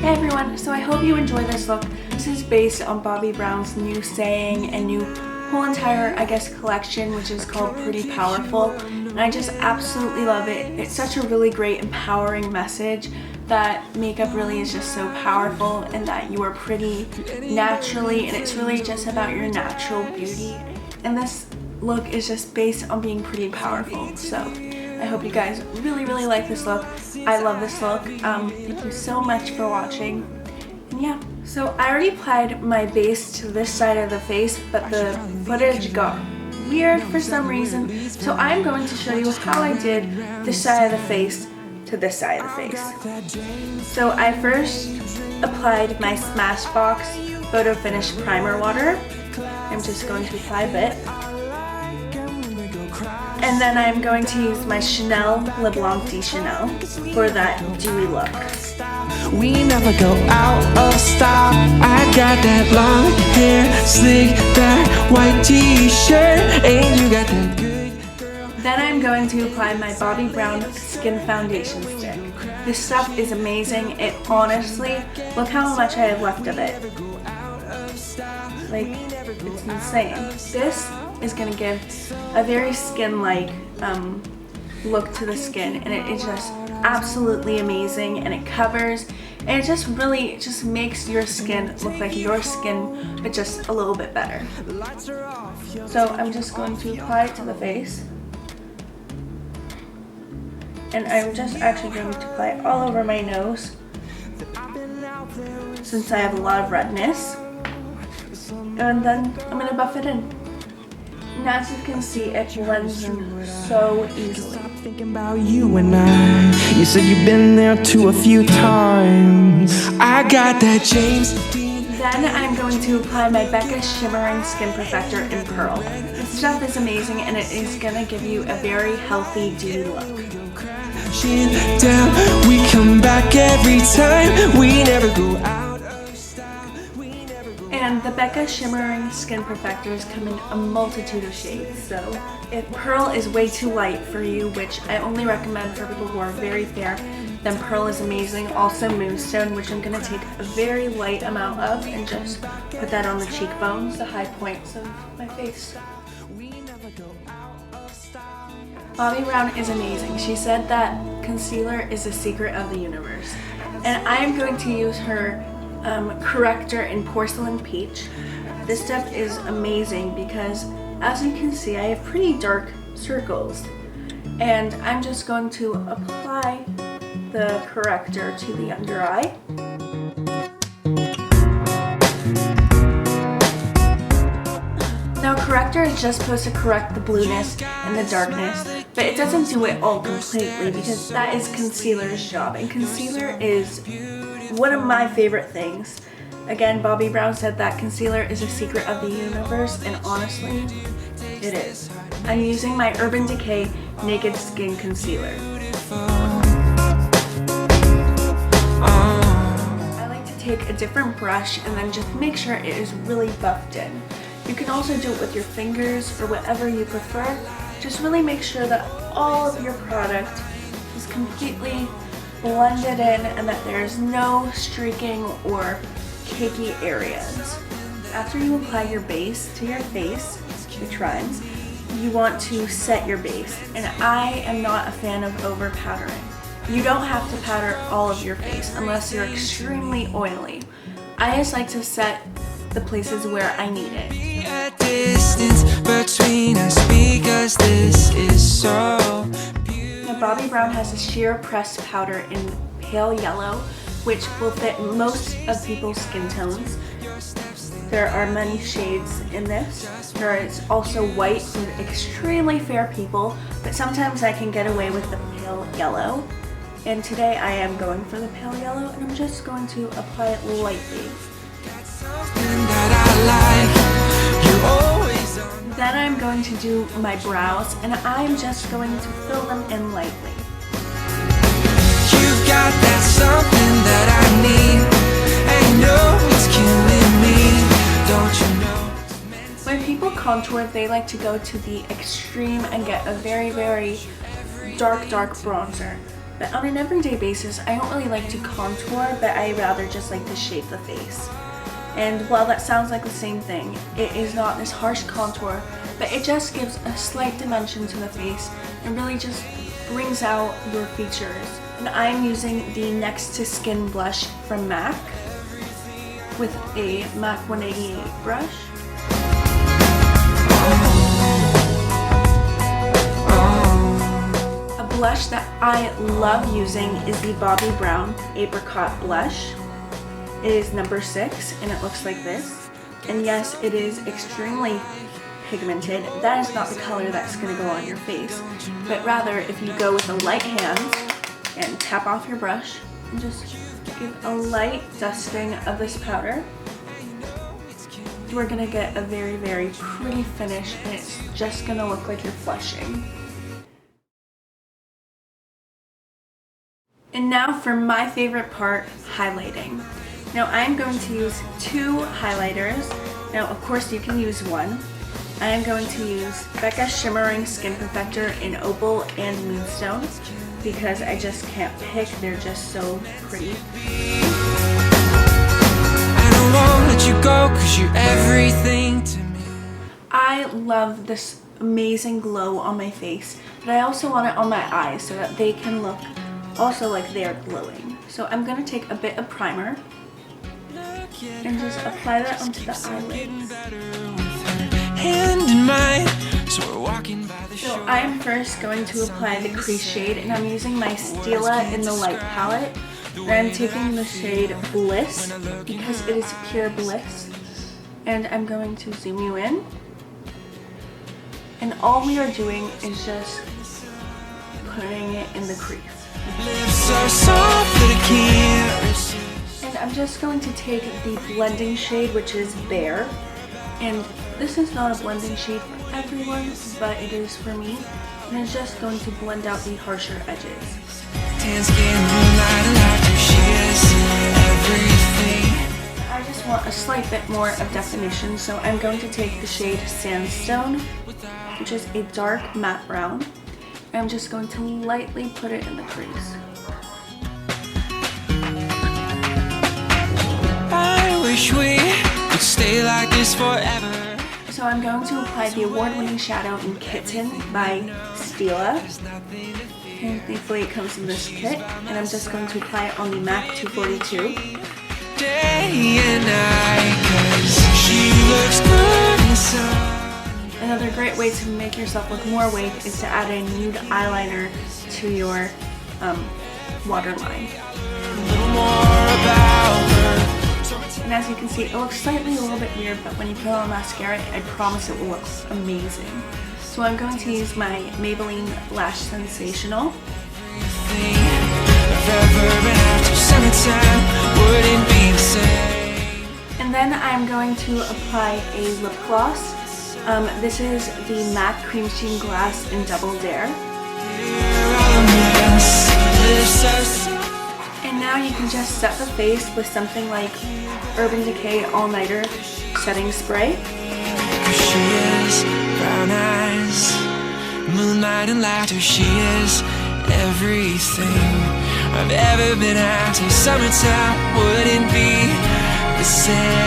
Hey everyone, so I hope you enjoy this look. This is based on Bobbi Brown's new saying and new whole entire, collection, which is called Pretty Powerful. And I just absolutely love it. It's such a really great empowering message that makeup really is just so powerful and that you are pretty naturally, and it's really just about your natural beauty. And this look is just based on being pretty powerful. So I hope you guys really like this look. I love this look. Thank you so much for watching. And yeah, so I already applied my base to this side of the face, but the footage got weird for some reason. So I'm going to show you how I did this side of the face to this side of the face. So I first applied my Smashbox Photo Finish Primer Water. I'm just going to apply a bit. And then I'm going to use my Chanel Le Blanc de Chanel for that dewy look. We never go out of style. I got that long hair, slick back, white t-shirt, and you got that good girl. Then I'm going to apply my Bobbi Brown Skin Foundation Stick. This stuff is amazing. It honestly, look how much I have left of it. Like, it's insane. This is going to give a very skin-like look to the skin, and it is just absolutely amazing, and it covers, and it just really just makes your skin look like your skin, but just a little bit better. So I'm just going to apply it to the face, and I'm just actually going to apply it all over my nose since I have a lot of redness, and then I'm going to buff it in. And as you can see, it blends in so easily. Thinking about you and I. You said you've been there too a few times. I got that James Dean. Then I'm going to apply my Becca Shimmering Skin Perfector in Pearl. This stuff is amazing, and it is going to give you a very healthy, dewy look. Down, we come back every time. We never go out. And the Becca Shimmering Skin Perfectors come in a multitude of shades, so if Pearl is way too light for you, which I only recommend for people who are very fair, then Pearl is amazing. Also Moonstone, which I'm going to take a very light amount of and just put that on the cheekbones, the high points of my face. Bobbi Brown is amazing. She said that concealer is the secret of the universe, and I am going to use her corrector in Porcelain Peach. This stuff is amazing because, as you can see, I have pretty dark circles, and I'm just going to apply the corrector to the under eye. Now, corrector is just supposed to correct the blueness and the darkness, but it doesn't do it all completely because that is concealer's job, and concealer is one of my favorite things. Again, Bobbi Brown said that concealer is a secret of the universe, and honestly, it is. I'm using my Urban Decay Naked Skin Concealer. I like to take a different brush and then just make sure it is really buffed in. You can also do it with your fingers or whatever you prefer. Just really make sure that all of your product is completely blended in and that there's no streaking or cakey areas. After you apply your base to your face, which rhymes, you want to set your base. And I am not a fan of over powdering. You don't have to powder all of your face unless you're extremely oily. I just like to set the places where I need it. A distance between us because this is so. Bobbi Brown has a sheer pressed powder in pale yellow, which will fit most of people's skin tones. There are many shades in this. There is also white for extremely fair people, but sometimes I can get away with the pale yellow. And today I am going for the pale yellow, and I'm just going to apply it lightly. Then I'm going to do my brows, and I'm just going to fill them in lightly. You've got that something that I need. I know it's killing me, don't you know? When people contour, they like to go to the extreme and get a very dark bronzer. But on an everyday basis, I don't really like to contour, but I rather just like to shape the face. And while that sounds like the same thing, it is not this harsh contour, but it just gives a slight dimension to the face and really just brings out your features. And I'm using the Next to Skin blush from MAC with a MAC 188 brush. A blush that I love using is the Bobbi Brown Apricot blush. It is number 6 and it looks like this. And yes, it is extremely pigmented. That is not the color that's going to go on your face, but rather if you go with a light hand and tap off your brush and just give a light dusting of this powder, you are going to get a very, very pretty finish, and it's just going to look like you're flushing. And now for my favorite part, highlighting. Now I'm going to use 2 highlighters. Now of course you can use one. I am going to use Becca Shimmering Skin Perfector in Opal and Moonstone because I just can't pick, they're just so pretty. I don't wanna let you go 'cause you're everything to me. I love this amazing glow on my face, but I also want it on my eyes so that they can look also like they're glowing. So I'm going to take a bit of primer and just apply that onto the eyelids. So I'm first going to apply the crease shade, and I'm using my Stila in the light palette. And I'm taking the shade Bliss because it is pure bliss. And I'm going to zoom you in. And all we are doing is just putting it in the crease. And I'm just going to take the blending shade, which is Bare. And this is not a blending shade for everyone, but it is for me. And it's just going to blend out the harsher edges. I just want a slight bit more of definition, so I'm going to take the shade Sandstone, which is a dark matte brown. I'm just going to lightly put it in the crease. I wish we could stay like this forever. So I'm going to apply the award-winning shadow in Kitten by Stila. And thankfully it comes in this kit. And I'm just going to apply it on the MAC 242. Day and night, 'cause she looks good inside. Another great way to make yourself look more awake is to add a nude eyeliner to your waterline. And as you can see, it looks slightly a little bit weird, but when you put on mascara, I promise it will look amazing. So I'm going to use my Maybelline Lash Sensational. And then I'm going to apply a lip gloss. This is the MAC Cream Sheen Glass in Double Dare. And now you can just set the face with something like Urban Decay All Nighter Setting Spray. She is brown eyes, moonlight and laughter. She is everything I've ever been after. Summertime wouldn't be the same.